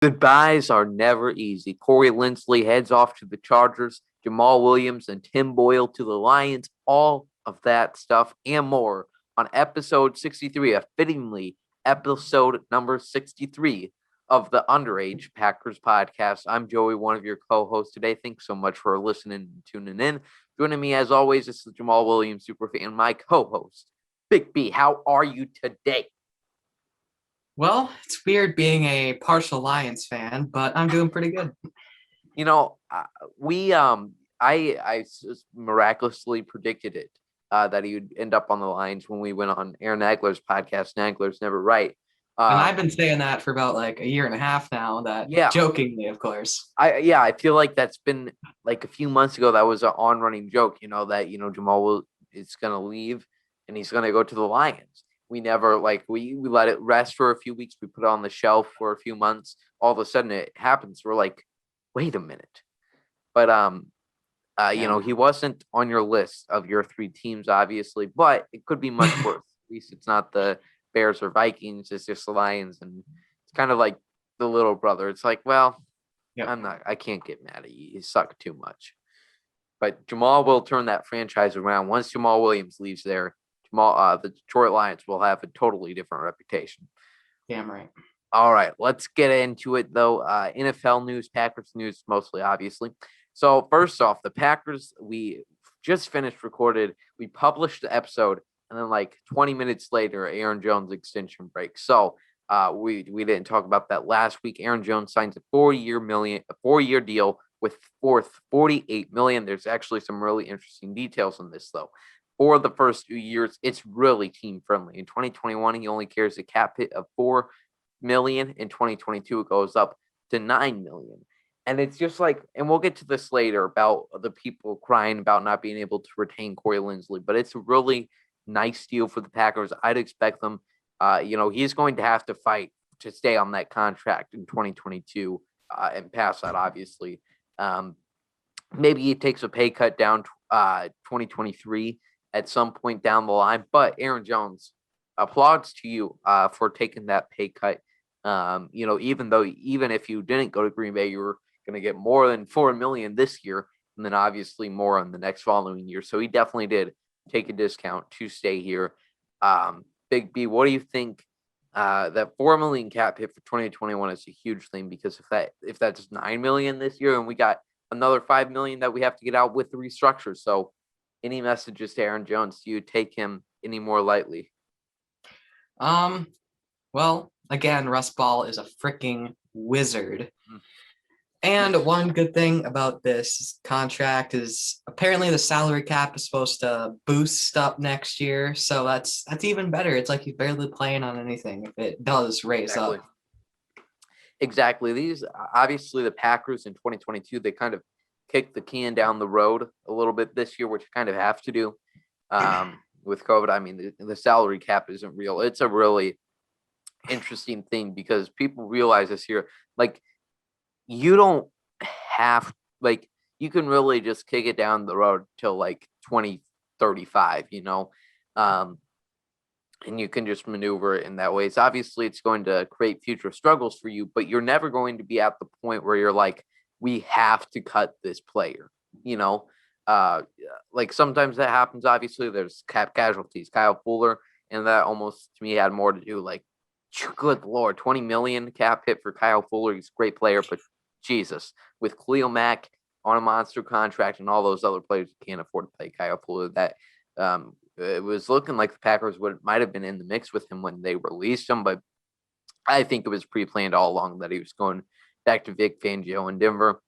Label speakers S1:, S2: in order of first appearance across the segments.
S1: Goodbyes are never easy. Corey Linsley heads off to the Chargers, Jamaal Williams and Tim Boyle to the Lions. All of that stuff and more on episode 63, a fittingly episode number 63 of the Underage Packers podcast. I'm Joey, one of your co-hosts today. Thanks so much for listening and tuning in. Joining me, as always, is the Jamaal Williams superfan, my co-host, Big B. How are you today?
S2: Well, it's weird being a partial Lions fan, but I'm doing pretty good.
S1: You know, we I miraculously predicted it that he would end up on the Lions when we went on Aaron Nagler's podcast. Nagler's never right.
S2: And I've been saying that for about like a year and a half now. That
S1: Yeah,
S2: jokingly, of course.
S1: I feel like that's been like a few months ago. That was an on-running joke. That Jamaal is gonna leave and he's gonna go to the Lions. We never we let it rest for a few weeks. We put it on the shelf for a few months. All of a sudden it happens. We're like, wait a minute. But he wasn't on your list of your three teams, obviously, but it could be much worse. At least it's not the Bears or Vikings. It's just the Lions, and it's kind of like the little brother. It's like, well,
S2: Yep.
S1: I can't get mad at you. You suck too much. But Jamaal will turn that franchise around. Once Jamaal Williams leaves there, the Detroit Lions will have a totally different reputation.
S2: Damn right.
S1: All right, let's get into it, though. NFL news, Packers news, mostly, obviously. So first off, the Packers, we just finished recorded. We published the episode, and then like 20 minutes later, Aaron Jones extension break. So we didn't talk about that last week. Aaron Jones signs a 4-year deal with worth $48 million. There's actually some really interesting details on this, though. For the first 2 years, it's really team friendly. In 2021, he only carries a cap hit of $4 million. In 2022, it goes up to $9 million. And it's just like, and we'll get to this later about the people crying about not being able to retain Corey Linsley, but it's a really nice deal for the Packers. I'd expect them, he's going to have to fight to stay on that contract in 2022 and pass that, obviously. Maybe he takes a pay cut down 2023 at some point down the line, but Aaron Jones, applauds to you for taking that pay cut. Even if you didn't go to Green Bay, you were going to get more than $4 million this year, and then obviously more on the next following year. So he definitely did take a discount to stay here. Big B, what do you think? That $4 million cap hit for 2021 is a huge thing, because if that's $9 million this year, and we got another $5 million that we have to get out with the restructure. So any messages to Aaron Jones? Do you take him any more lightly?
S2: Well, again, Russ Ball is a freaking wizard. And one good thing about this contract is apparently the salary cap is supposed to boost up next year. So that's even better. It's like he's barely playing on anything if it does raise up.
S1: Exactly. These, obviously, the Packers in 2022, they kind of kicked the can down the road a little bit this year, which kind of have to do with COVID. I mean, the salary cap isn't real. It's a really interesting thing, because people realize this here. Like, you don't have, you can really just kick it down the road till like 2035, and you can just maneuver it in that way. It's going to create future struggles for you, but you're never going to be at the point where you're like, we have to cut this player, like sometimes that happens. Obviously there's cap casualties. Kyle Fuller, and that almost to me had more to do, like, good Lord, 20 million cap hit for Kyle Fuller. He's a great player, but Jesus, with Khalil Mack on a monster contract and all those other players who can't afford to pay Kyle Fuller, that it was looking like the Packers might have been in the mix with him when they released him, but I think it was pre-planned all along that he was going back to Vic Fangio in Denver.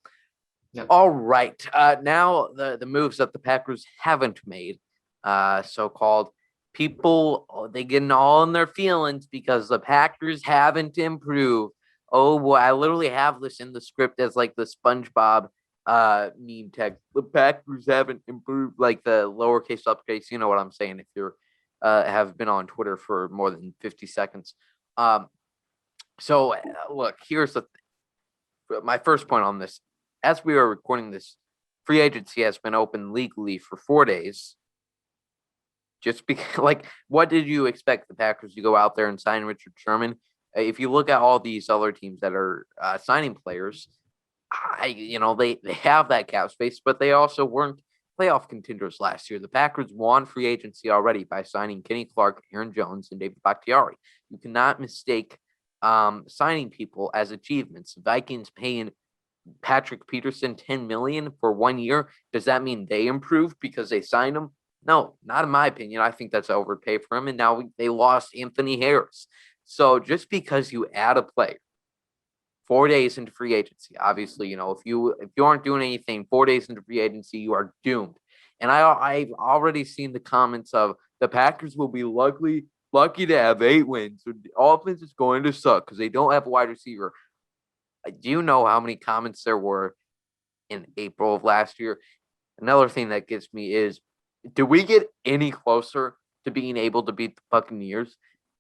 S1: Yep. All right. Now the moves that the Packers haven't made, so-called people, they getting all in their feelings because the Packers haven't improved. Oh boy, I literally have this in the script as like the SpongeBob meme text. The Packers haven't improved, like the lowercase uppercase. You know what I'm saying if you're have been on Twitter for more than 50 seconds. So look, here's my first point on this. As we are recording this, free agency has been open legally for 4 days. Just because, like, what did you expect the Packers to go out there and sign Richard Sherman? If you look at all these other teams that are signing players, they have that cap space, but they also weren't playoff contenders last year. The Packers won free agency already by signing Kenny Clark, Aaron Jones, and David Bakhtiari. You cannot mistake signing people as achievements. Vikings paying Patrick Peterson $10 million for 1 year. Does that mean they improved because they signed him? No, not in my opinion. I think that's overpay for him. And now they lost Anthony Harris. So just because you add a player 4 days into free agency, obviously, if you aren't doing anything 4 days into free agency, you are doomed. And I've already seen the comments of the Packers will be lucky to have 8 wins. The offense is going to suck because they don't have a wide receiver. Do you know how many comments there were in April of last year? Another thing that gets me is, do we get any closer to being able to beat the Buccaneers?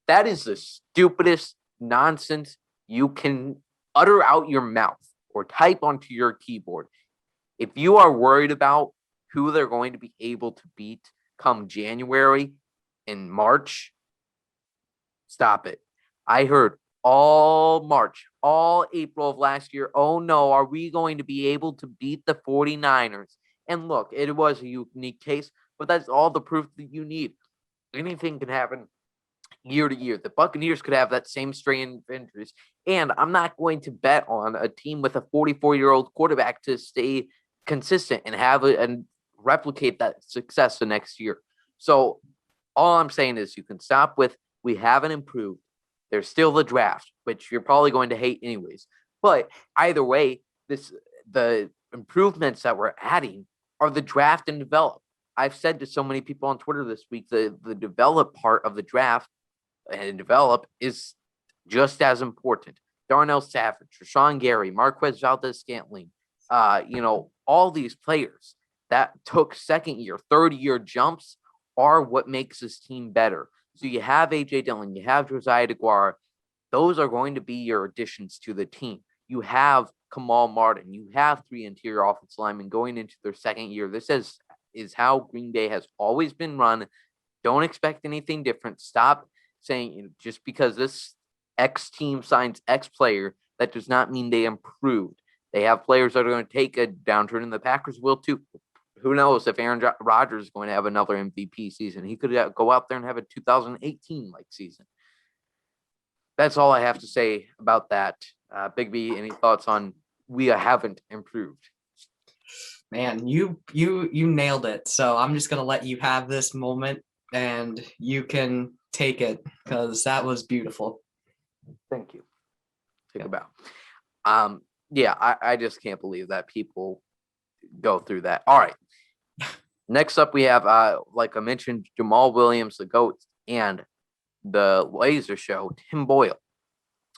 S1: That is the stupidest nonsense you can utter out your mouth or type onto your keyboard. If you are worried about who they're going to be able to beat come January and March, stop it. I heard all March, all April of last year, oh no, are we going to be able to beat the 49ers? And look, it was a unique case, but that's all the proof that you need. Anything can happen year to year. The Buccaneers could have that same strain of injuries. And I'm not going to bet on a team with a 44-year-old quarterback to stay consistent and and replicate that success the next year. So all I'm saying is you can stop with, we haven't improved. There's still the draft, which you're probably going to hate anyways. But either way, the improvements that we're adding are the draft and develop. I've said to so many people on Twitter this week, the develop part of the draft and develop is just as important. Darnell Savage, Rashawn Gary, Marquez Valdez-Scantling, all these players that took second year, third year jumps are what makes this team better. So you have A.J. Dillon, you have Josiah DeGuara. Those are going to be your additions to the team. You have Kamal Martin. You have 3 interior offensive linemen going into their second year. This is how Green Bay has always been run. Don't expect anything different. Stop saying just because this X team signs X player, that does not mean they improved. They have players that are going to take a downturn, and the Packers will too. Who knows if Aaron Rodgers is going to have another MVP season? He could go out there and have a 2018-like season. That's all I have to say about that. Big B, any thoughts on we haven't improved?
S2: Man, you nailed it. So I'm just gonna let you have this moment, and you can take it because that was beautiful.
S1: Thank you. Take a bow. Yeah, I just can't believe that people go through that. All right. Next up, we have, like I mentioned, Jamaal Williams, the GOAT, and the Laser Show, Tim Boyle,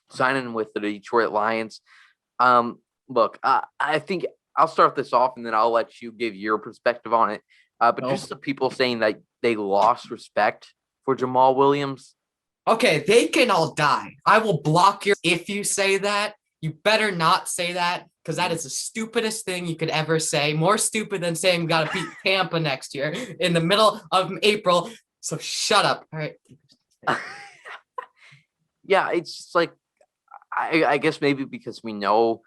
S1: signing with the Detroit Lions. Look, I think I'll start this off, and then I'll let you give your perspective on it. But just the people saying that they lost respect for Jamaal Williams.
S2: Okay, they can all die. I will block your. If you say that, you better not say that, because that is the stupidest thing you could ever say. More stupid than saying we got to beat Tampa next year in the middle of April. So shut up. All right.
S1: Yeah, it's just like, I guess maybe because we know,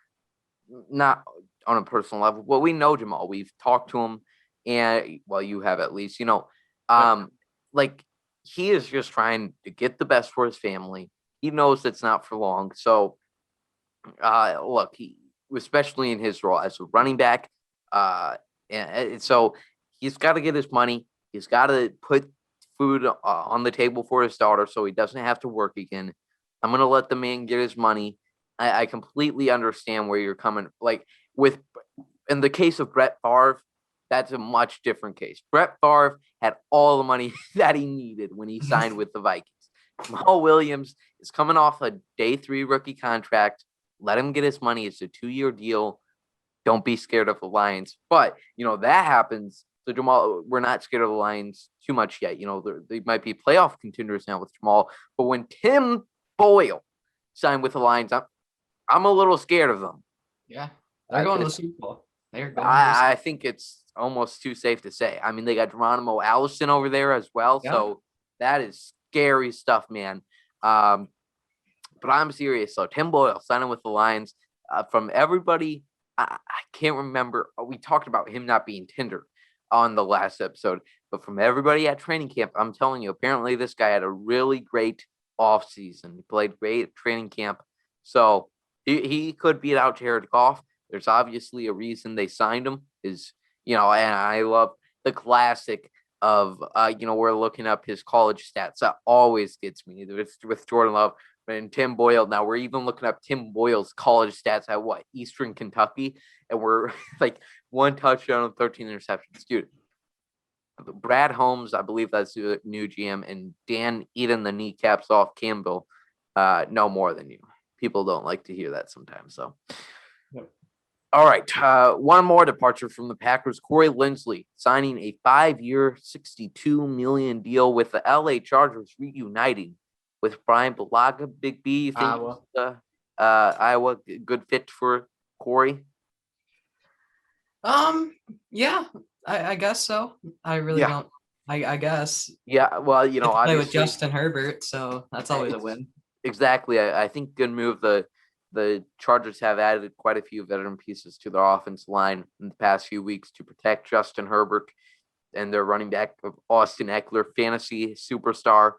S1: not on a personal level, but we know Jamaal. We've talked to him, and well, you have at least, like he is just trying to get the best for his family. He knows it's not for long. So, look, he, especially in his role as a running back, and so he's got to get his money. He's got to put food on the table for his daughter so he doesn't have to work again. I'm going to let the man get his money. I completely understand where you're coming. Like in the case of Brett Favre, that's a much different case. Brett Favre had all the money that he needed when he signed with the Vikings. Jamaal Williams is coming off a day 3 rookie contract. Let him get his money. It's a 2-year deal. Don't be scared of the Lions. But, that happens. So Jamaal, we're not scared of the Lions too much yet. They might be playoff contenders now with Jamaal. But when Tim Boyle signed with the Lions, I'm a little scared of them.
S2: Yeah, they're going to the Super Bowl.
S1: I think it's almost too safe to say. I mean, they got Geronimo Allison over there as well. Yeah. So that is scary stuff, man. But But I'm serious. So Tim Boyle signing with the Lions. From everybody, I can't remember. We talked about him not being tender on the last episode, but from everybody at training camp, I'm telling you, apparently this guy had a really great offseason. He played great at training camp. So he could beat out Jared Goff. There's obviously a reason they signed him. And I love the classic of we're looking up his college stats. That always gets me. It's with Jordan Love and Tim Boyle. Now we're even looking up Tim Boyle's college stats at Eastern Kentucky, and we're like 1 touchdown and 13 interceptions. Dude, Brad Holmes, I believe that's the new GM, and Dan eating the kneecaps off Campbell know more than you. People don't like to hear that sometimes. So, yep. All right, one more departure from the Packers. Corey Linsley signing a 5-year, $62 million deal with the LA Chargers, reuniting with Brian Bulaga. Big B, you think Iowa good fit for Corey?
S2: Yeah, I guess so. I really don't. I guess.
S1: Yeah, well, obviously
S2: play with Justin Herbert, so that's always a win.
S1: Exactly. I think good move. The Chargers have added quite a few veteran pieces to their offensive line in the past few weeks to protect Justin Herbert and their running back of Austin Eckler, fantasy superstar.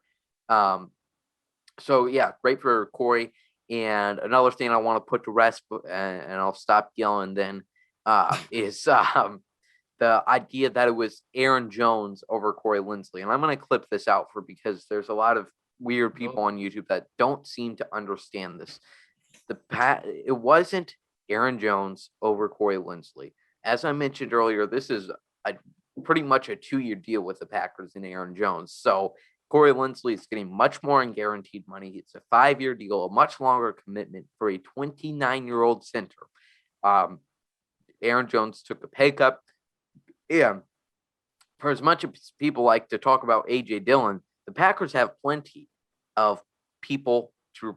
S1: So yeah, great for Corey. And another thing I want to put to rest, and I'll stop yelling then, is the idea that it was Aaron Jones over Corey Linsley. And I'm going to clip this out because there's a lot of weird people on YouTube that don't seem to understand this. It wasn't Aaron Jones over Corey Linsley. As I mentioned earlier, this is pretty much a 2-year deal with the Packers and Aaron Jones. So Corey Linsley is getting much more in guaranteed money. It's a 5-year deal, a much longer commitment for a 29-year-old center. Aaron Jones took a pay cut. And for as much as people like to talk about A.J. Dillon, the Packers have plenty of people to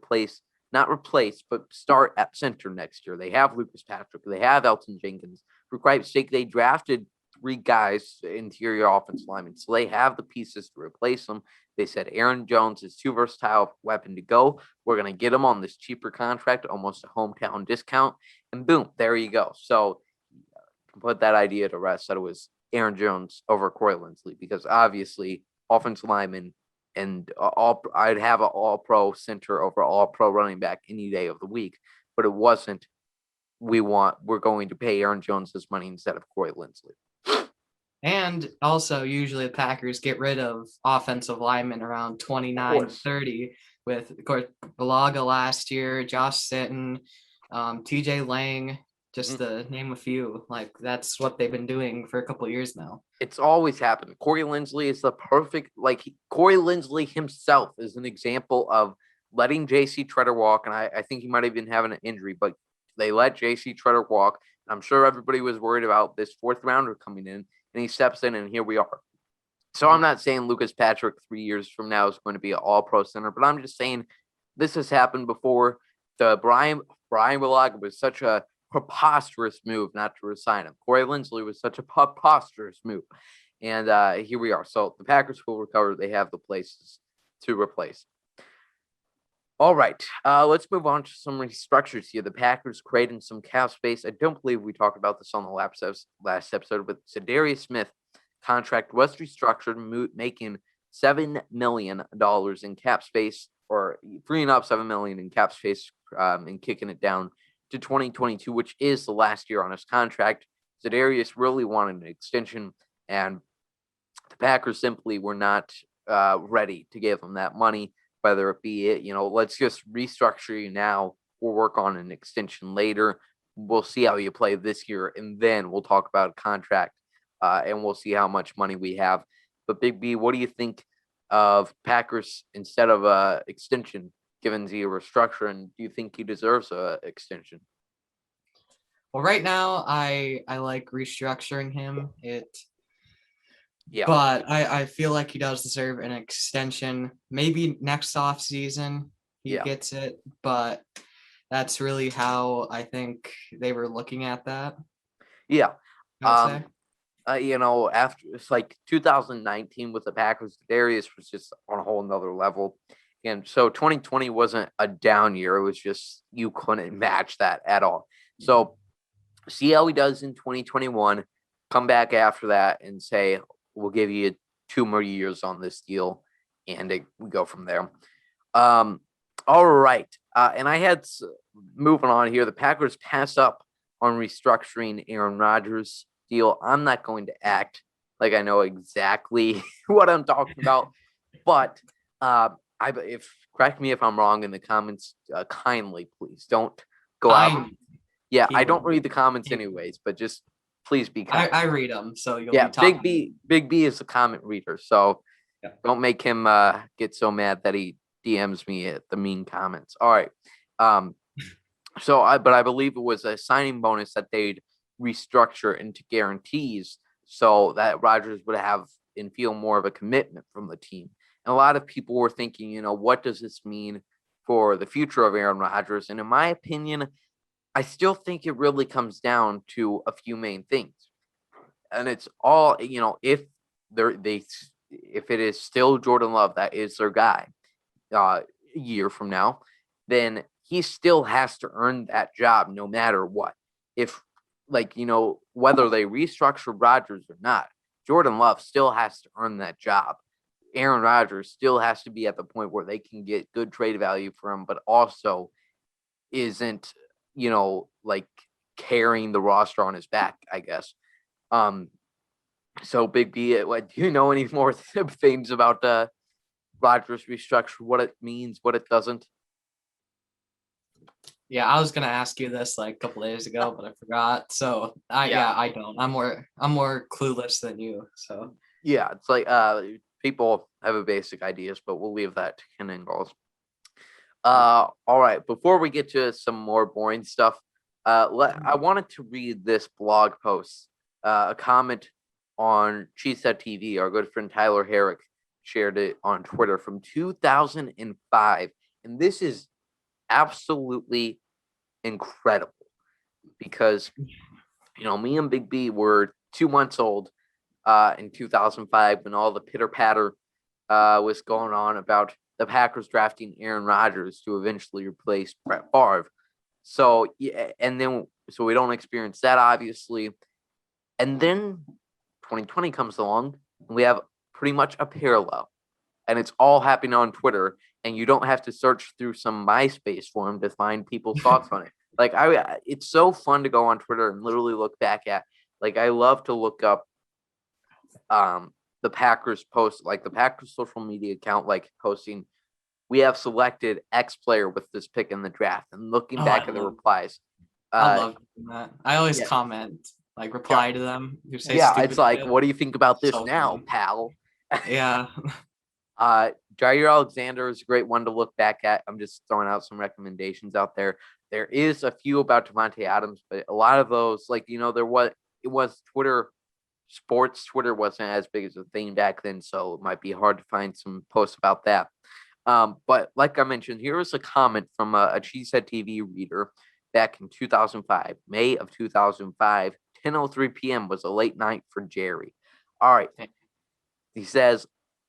S1: but start at center next year. They have Lucas Patrick. They have Elton Jenkins. For Christ's sake, they drafted 3 guys, interior offensive linemen. So they have the pieces to replace them. They said Aaron Jones is too versatile weapon to go. We're going to get him on this cheaper contract, almost a hometown discount. And boom, there you go. So put that idea to rest that it was Aaron Jones over Corey Linsley, because obviously offensive lineman and I'd have an all-pro center over all-pro running back any day of the week, but it wasn't. We're going to pay Aaron Jones this money instead of Corey Linsley.
S2: And also, usually the Packers get rid of offensive linemen around 29, 30, with, of course, Bulaga last year, Josh Sitton, TJ Lang, just to name a few. Like, that's what they've been doing for a couple of years now.
S1: It's always happened. Corey Linsley is the perfect, Corey Linsley himself is an example of letting J.C. Tretter walk, and I think he might have been having an injury, but they let J.C. Tretter walk. I'm sure everybody was worried about this 4th rounder coming in, and he steps in, and here we are. So I'm not saying Lucas Patrick 3 years from now is going to be an all-pro center, but I'm just saying this has happened before. The Brian Bulaga was such a preposterous move not to resign him. Corey Linsley was such a preposterous move. And here we are. So the Packers will recover. They have the places to replace. All right. Let's move on to some restructures here. The Packers creating some cap space. I don't believe we talked about this on the last episode, but Zadarius Smith contract was restructured, making $7 million in cap space, or freeing up $7 million in cap space and kicking it down to 2022, which is the last year on his contract. Zadarius really wanted an extension, and the Packers simply were not ready to give him that money, whether it be, let's just restructure you now. We'll work on an extension later. We'll see how you play this year, and then we'll talk about a contract, and we'll see how much money we have. But Big B, what do you think of Packers instead of an extension? Given the restructuring, do you think he deserves an extension?
S2: Well, right now, I like restructuring him. But I feel like he does deserve an extension. Maybe next off season he gets it, but that's really how I think they were looking at that.
S1: Yeah.
S2: I would say.
S1: After it's like 2019 with the Packers, Darius was just on a whole nother level. And so 2020 wasn't a down year. It was just you couldn't match that at all. So see how he does in 2021. Come back after that and say, we'll give you 2 more years on this deal. And we go from there. All right. And I had moving on here. The Packers pass up on restructuring Aaron Rodgers deal. I'm not going to act like I know exactly what I'm talking about, but correct me if I'm wrong in the comments. Kindly, please don't go out. Yeah, I don't read the comments anyways, but just please be kind.
S2: I read them, so you'll
S1: be
S2: talking.
S1: Big B is a comment reader, so
S2: yeah.
S1: Don't make him get so mad that he DMs me at the mean comments. All right. But I believe it was a signing bonus that they'd restructure into guarantees so that Rodgers would have and feel more of a commitment from the team. And a lot of people were thinking, what does this mean for the future of Aaron Rodgers? And in my opinion, I still think it really comes down to a few main things. And it's all, if it is still Jordan Love, that is their guy a year from now, then he still has to earn that job no matter what. If whether they restructure Rodgers or not, Jordan Love still has to earn that job. Aaron Rodgers still has to be at the point where they can get good trade value for him, but also isn't, carrying the roster on his back, I guess. So Big B, do you know any more things about Rodgers restructure, what it means, what it doesn't?
S2: Yeah, I was gonna ask you this like a couple days ago, but I forgot. So I don't. I'm more clueless than you. So
S1: yeah, it's like people have a basic ideas, but we'll leave that to Ken Ingalls. All right. Before we get to some more boring stuff, I wanted to read this blog post, a comment on Cheesehead TV. Our good friend Tyler Herrick shared it on Twitter from 2005, and this is absolutely incredible because me and Big B were 2 months old in 2005 when all the pitter patter was going on about the Packers drafting Aaron Rodgers to eventually replace Brett Favre. So so we don't experience that obviously, and then 2020 comes along and we have pretty much a parallel, and it's all happening on Twitter. And you don't have to search through some MySpace forum to find people's thoughts on it. It's so fun to go on Twitter and literally look back at. I love to look up the Packers post, like the Packers social media account, posting, we have selected X player with this pick in the draft, and looking back at the replies.
S2: I love that. I always comment, reply to them. Who say
S1: it's like, what do you think about this now, pal?
S2: Yeah.
S1: Jair Alexander is a great one to look back at. I'm just throwing out some recommendations out there. There is a few about Devontae Adams, but a lot of those, it was Twitter. Sports Twitter wasn't as big as a thing back then, so it might be hard to find some posts about that. But like I mentioned, here is a comment from a Cheesehead TV reader back in 2005, May of 2005, 10:03 p.m. was a late night for Jerry. All right. He says,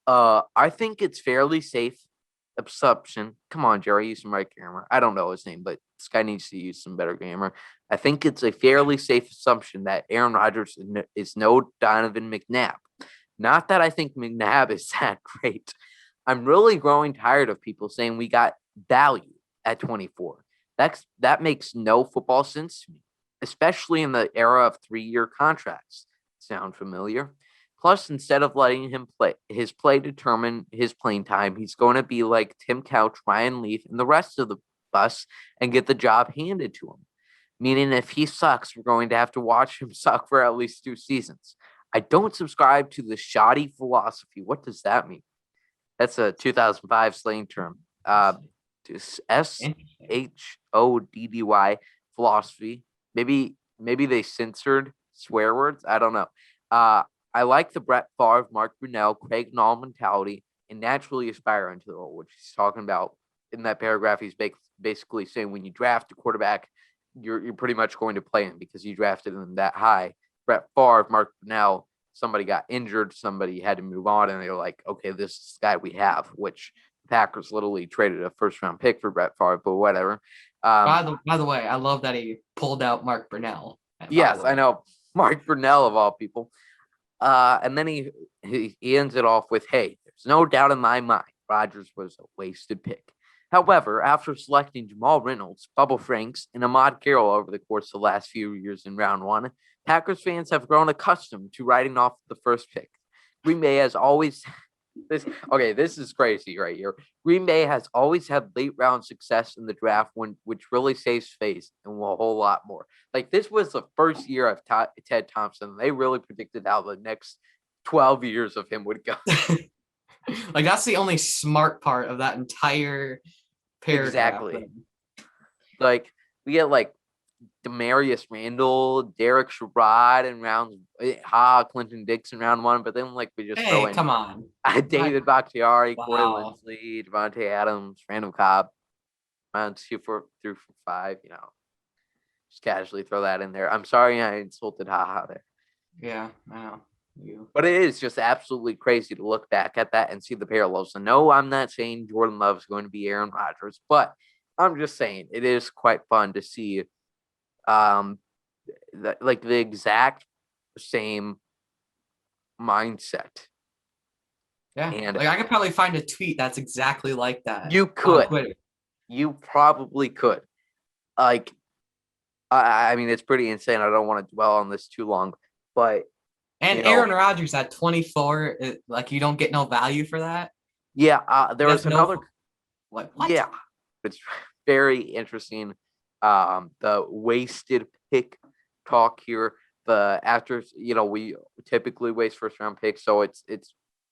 S1: I think it's fairly safe assumption. Come on, Jerry, use some right grammar. I don't know his name, but this guy needs to use some better grammar. I think it's a fairly safe assumption that Aaron Rodgers is no Donovan McNabb. Not that I think McNabb is that great. I'm really growing tired of people saying we got value at 24. That makes no football sense to me, especially in the era of 3-year contracts. Sound familiar? Plus, instead of letting him play determine his playing time, he's going to be like Tim Couch, Ryan Leaf, and the rest of the bus and get the job handed to him. Meaning if he sucks, we're going to have to watch him suck for at least 2 seasons. I don't subscribe to the shoddy philosophy. What does that mean? That's a 2005 slang term. SHODDY philosophy. Maybe they censored swear words. I don't know. I like the Brett Favre, Mark Brunell, Craig Nall mentality and naturally aspire into the role, which he's talking about in that paragraph. He's basically saying when you draft a quarterback, you're pretty much going to play him because you drafted him that high. Brett Favre, Mark Brunell, somebody got injured, somebody had to move on, and they're like, okay, this is the guy we have, which Packers literally traded a first-round pick for Brett Favre, but whatever.
S2: By the way, I love that he pulled out Mark Brunell.
S1: Yes, I know. Mark Brunell of all people. And then he ends it off with, hey, there's no doubt in my mind Rodgers was a wasted pick. However, after selecting Jamaal Reynolds, Bubba Franks, and Ahmad Carroll over the course of the last few years in round one, Packers fans have grown accustomed to writing off the first pick. Green Bay has always this is crazy right here. Green Bay has always had late round success in the draft, which really saves face and a whole lot more. Like, this was the first year of Ted Thompson. They really predicted how the next 12 years of him would go.
S2: Like, that's the only smart part of that entire paragraph.
S1: Exactly. Like, we get like Demarius Randall, Derek Sherrod in rounds, Clinton Dix in round one, but then like we just throw in
S2: come on,
S1: David Bakhtiari,
S2: Wow.
S1: Corey Linsley, Devontae Adams, Randall Cobb, rounds 2 through 5. Just casually throw that in there. I'm sorry I insulted there.
S2: Yeah, I know.
S1: But it is just absolutely crazy to look back at that and see the parallels. And no, I'm not saying Jordan Love is going to be Aaron Rodgers, but I'm just saying it is quite fun to see the exact same mindset.
S2: Yeah,
S1: and
S2: like I could probably find a tweet that's exactly like that.
S1: You could. You probably could. Like, I mean, it's pretty insane. I don't want to dwell on this too long, but
S2: Aaron Rodgers at 24, like, you don't get no value for that.
S1: Yeah, there was another.
S2: What?
S1: Yeah, it's very interesting. The wasted pick talk here. We typically waste first round picks, so it's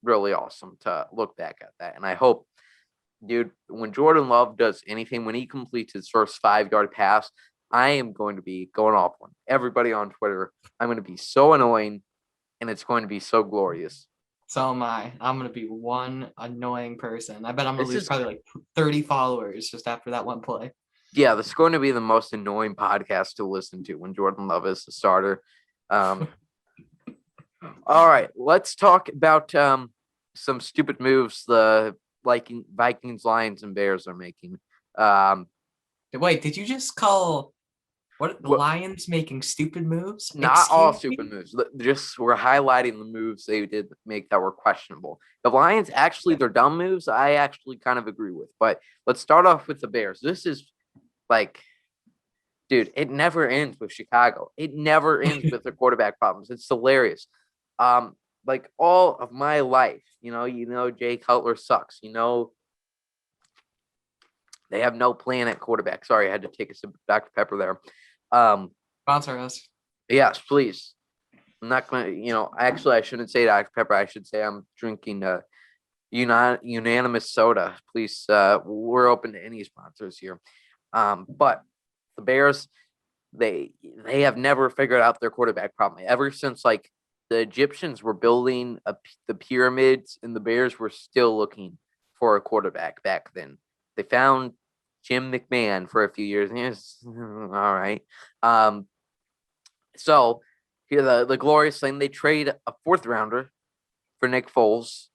S1: really awesome to look back at that. And I hope, dude, when Jordan Love does anything, when he completes his first 5-yard pass, I am going to be going off on everybody on Twitter. I'm going to be so annoying, and it's going to be so glorious.
S2: So am I. I'm going to be one annoying person. I bet I'm going to lose probably like 30 followers just after that one play.
S1: Yeah, this is going to be the most annoying podcast to listen to when Jordan Love is the starter. All right, let's talk about some stupid moves the Vikings, Lions, and Bears are making.
S2: Wait, did you just call the Lions making stupid moves?
S1: Not all stupid moves. Just we're highlighting the moves they did make that were questionable. The Lions, actually, their dumb moves, I actually kind of agree with. But let's start off with the Bears. This is like, dude, it never ends with Chicago. It never ends with their quarterback problems. It's hilarious. Like, all of my life, Jay Cutler sucks. They have no plan at quarterback. Sorry, I had to take a sip of Dr. Pepper there.
S2: Sponsor us. Yes,
S1: please. I'm not going to, actually, I shouldn't say Dr. Pepper. I should say I'm drinking unanimous soda. Please, we're open to any sponsors here. But the Bears, they have never figured out their quarterback problem. Ever since, like, the Egyptians were building the pyramids, and the Bears were still looking for a quarterback back then. They found Jim McMahon for a few years. All right. So here, the glorious thing, they trade a 4th rounder for Nick Foles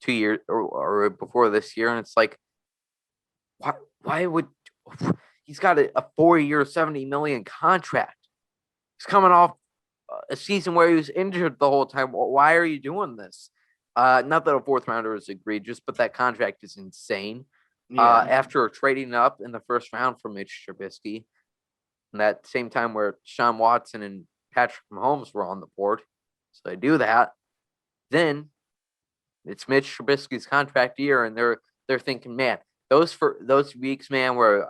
S1: 2 years or before this year. And it's like, why would he's got a 4-year, $70 million contract? He's coming off a season where he was injured the whole time. Why are you doing this? Not that a 4th rounder is egregious, but that contract is insane. Yeah. After trading up in the 1st round for Mitch Trubisky, and that same time where Sean Watson and Patrick Mahomes were on the board. So they do that. Then it's Mitch Trubisky's contract year, and they're thinking, man, those weeks, man, where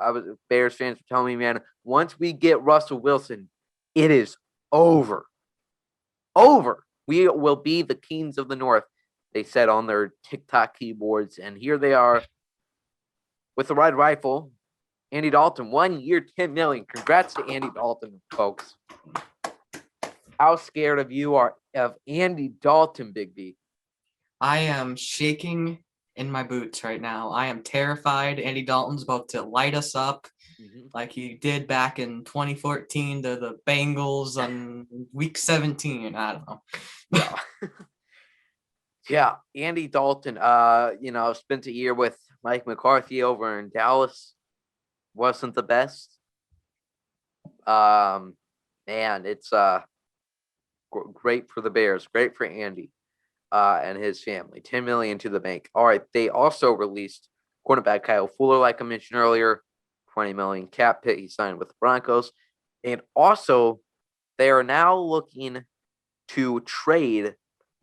S1: Bears fans were telling me, man, once we get Russell Wilson, it is over. Over. We will be the kings of the North, they said on their TikTok keyboards, and here they are with the red rifle. Andy Dalton, 1 year, $10 million. Congrats to Andy Dalton, folks. How scared of you are of Andy Dalton, Big B?
S2: I am shaking in my boots right now. I am terrified. Andy Dalton's about to light us up like he did back in 2014 to the Bengals on week 17. I don't know.
S1: Yeah, Andy Dalton, spent a year with Mike McCarthy over in Dallas. Wasn't the best. Man, it's great for the Bears, great for Andy and his family. 10 million to the bank. All right, they also released cornerback Kyle Fuller, like I mentioned earlier, 20 million cap hit. He signed with the Broncos, and also they are now looking to trade.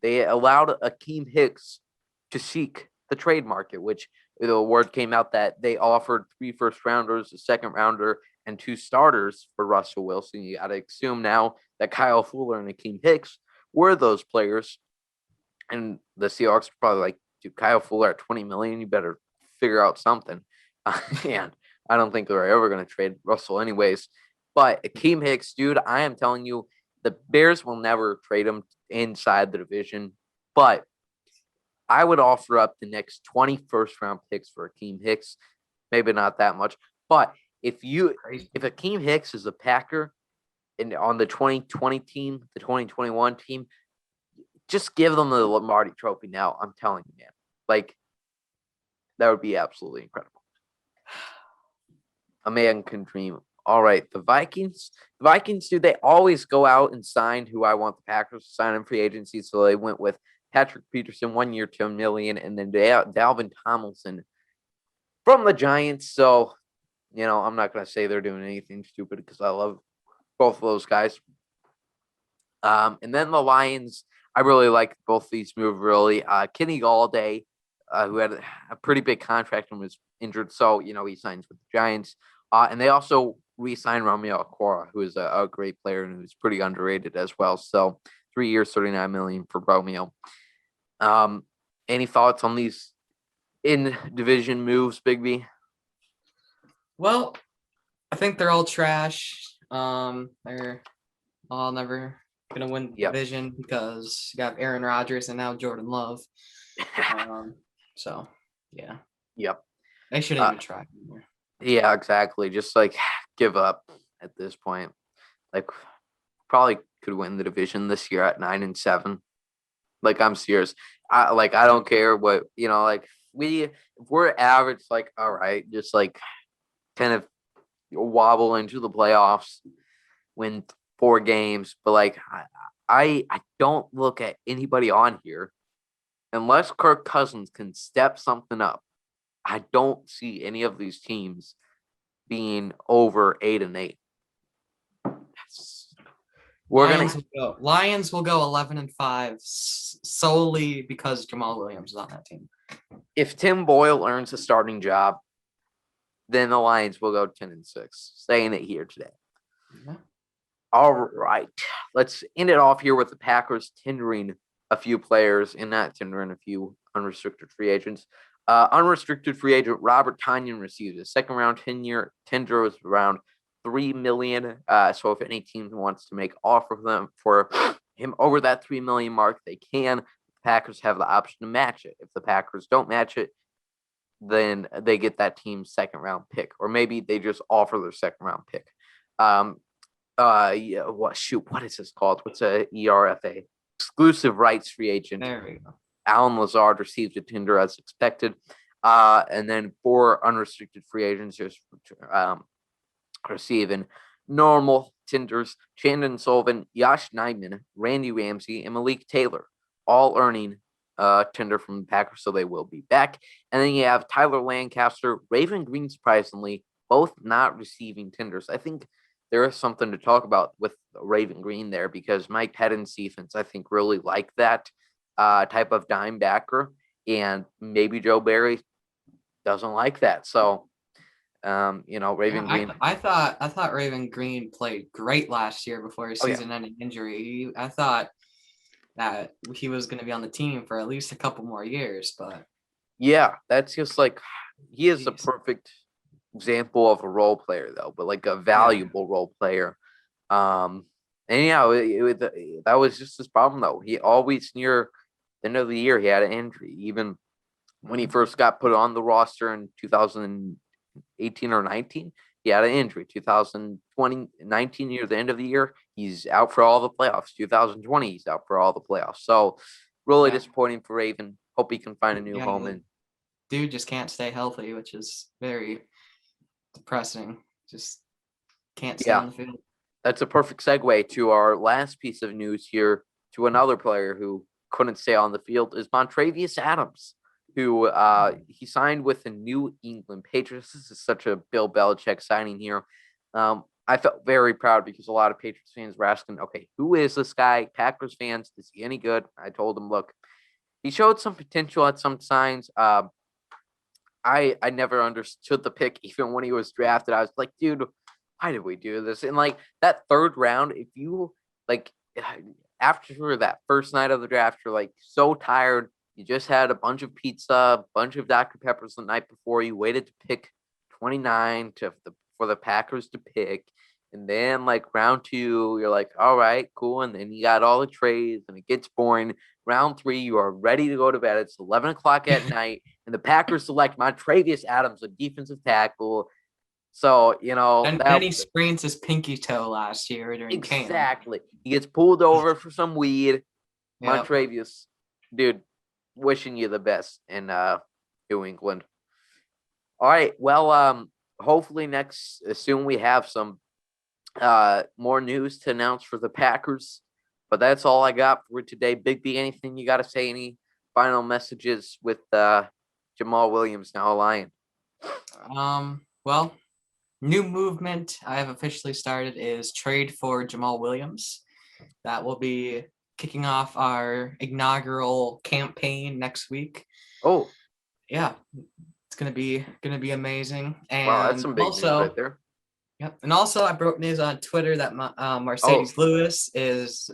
S1: They allowed Akeem Hicks to seek the trade market, which the word came out that they offered 3 first-rounders, a second-rounder, and 2 starters for Russell Wilson. You got to assume now that Kyle Fuller and Akeem Hicks were those players. And the Seahawks are probably like, dude, Kyle Fuller at 20 million, you better figure out something. And I don't think they're ever going to trade Russell anyways. But Akeem Hicks, dude, I am telling you, the Bears will never trade him inside the division. But I would offer up the next 20 first-round picks for Akeem Hicks. Maybe not that much. But if Akeem Hicks is a Packer and on the 2020 team, the 2021 team, just give them the Lombardi trophy now. I'm telling you, man. Like, that would be absolutely incredible. A man can dream. All right, the Vikings. The Vikings, dude, they always go out and sign who I want the Packers to sign in free agency. So they went with Patrick Peterson, 1 year, $10 million, and then Dalvin Tomlinson from the Giants. So, I'm not going to say they're doing anything stupid because I love both of those guys. And then the Lions, I really like both these moves, really. Kenny Galladay, who had a pretty big contract and was injured, so, he signs with the Giants. And they also re-signed Romeo Okwara, who is a great player and who's pretty underrated as well. So 3 years, $39 million for Romeo. Any thoughts on these in-division moves, Bigby?
S2: Well, I think they're all trash. They're all never gonna win the division because you got Aaron Rodgers and now Jordan Love. So yeah.
S1: Yep.
S2: They shouldn't even try anymore.
S1: Yeah, exactly. Just like give up at this point. Like probably could win the division this year at 9-7. Like I'm serious. I don't care what if we're average, like all right, just like kind of wobble into the playoffs, win 4 games, but like I don't look at anybody on here unless Kirk Cousins can step something up. I don't see any of these teams being over 8-8.
S2: Lions will go 11-5 solely because Jamaal Williams is on that team.
S1: If Tim Boyle earns a starting job, then the Lions will go 10-6. Saying it here today. Yeah. All right, let's end it off here with the Packers tendering a few players and not tendering a few unrestricted free agents. Unrestricted free agent Robert Tonyan received a 2nd-round tender was around $3 million. So if any team wants to make offer for him over that $3 million mark, they can. The Packers have the option to match it. If the Packers don't match it, then they get that team's 2nd-round pick, or maybe they just offer their 2nd-round pick. What is this called? What's a ERFA? Exclusive rights free agent.
S2: There we go.
S1: Alan Lazard received a tender as expected. And then 4 unrestricted free agents just receiving normal tenders. Chandon Sullivan, Yash Neidman, Randy Ramsey, and Malik Taylor, all earning tender from the Packers, so they will be back. And then you have Tyler Lancaster, Raven Green, surprisingly, both not receiving tenders. I think there is something to talk about with Raven Green there because Mike Pettin's defense, I think, really like that type of dime backer, and maybe Joe Barry doesn't like that. So, Raven Green.
S2: I thought Raven Green played great last year before his season-ending injury. I thought that he was going to be on the team for at least a couple more years, but
S1: yeah, that's just like he is a perfect example of a role player, though, but like a valuable role player. And that was just his problem, though. He always near the end of the year he had an injury. Even when he first got put on the roster in 2018 or 19, he had an injury. 19 near the end of the year, he's out for all the playoffs. 2020, he's out for all the playoffs. So really
S2: Yeah.
S1: disappointing for Raven. Hope he can find a new home. And
S2: dude just can't stay healthy, which is very depressing. Just can't stay on the field.
S1: That's a perfect segue to our last piece of news here, to another player who couldn't stay on the field, is Montravius Adams, who he signed with the New England Patriots. This is such a Bill Belichick signing here. I felt very proud because a lot of Patriots fans were asking, okay, who is this guy? Packers fans, is he any good? I told them, look, he showed some potential at some signs. I never understood the pick, even when he was drafted. I was like, dude, why did we do this? And like that third round, if you like after that first night of the draft, you're like so tired. You just had a bunch of pizza, a bunch of Dr. Peppers the night before. You waited to pick 29 for the Packers to pick. And then like round 2, you're like, all right, cool. And then you got all the trades and it gets boring. Round 3, you are ready to go to bed. It's 11 o'clock at night, and the Packers select Montravius Adams, a defensive tackle. So,
S2: And then he sprains his pinky toe last year during camp.
S1: Exactly. He gets pulled over for some weed.
S2: Yep.
S1: Montravius, dude, wishing you the best in New England. All right. Well, hopefully soon we have some more news to announce for the Packers. But that's all I got for today. Big B, anything you got to say? Any final messages with Jamaal Williams now a Lion?
S2: Well, new movement I have officially started is trade for Jamaal Williams. That will be kicking off our inaugural campaign next week.
S1: Oh,
S2: yeah, it's gonna be amazing. And
S1: wow, that's some big news right there.
S2: Yep. And also, I broke news on Twitter that Mercedes Lewis is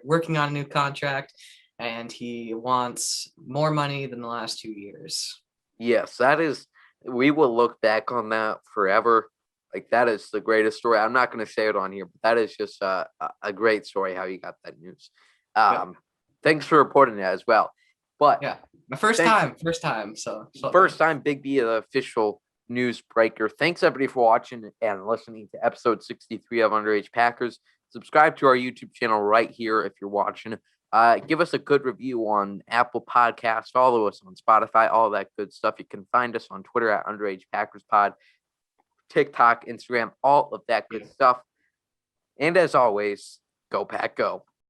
S2: working on a new contract, and he wants more money than the last 2 years.
S1: Yes, that is. We will look back on that forever. Like, that is the greatest story. I'm not going to say it on here, but that is just a great story how you got that news. Thanks for reporting that as well. But
S2: yeah, my first time. So
S1: first time Big B, the official news breaker. Thanks everybody for watching and listening to episode 63 of Underage Packers. Subscribe to our YouTube channel right here if you're watching. Give us a good review on Apple Podcasts. Follow us on Spotify, all that good stuff. You can find us on Twitter at Underage Packers Pod, TikTok, Instagram, all of that good stuff. And as always, go Pack Go.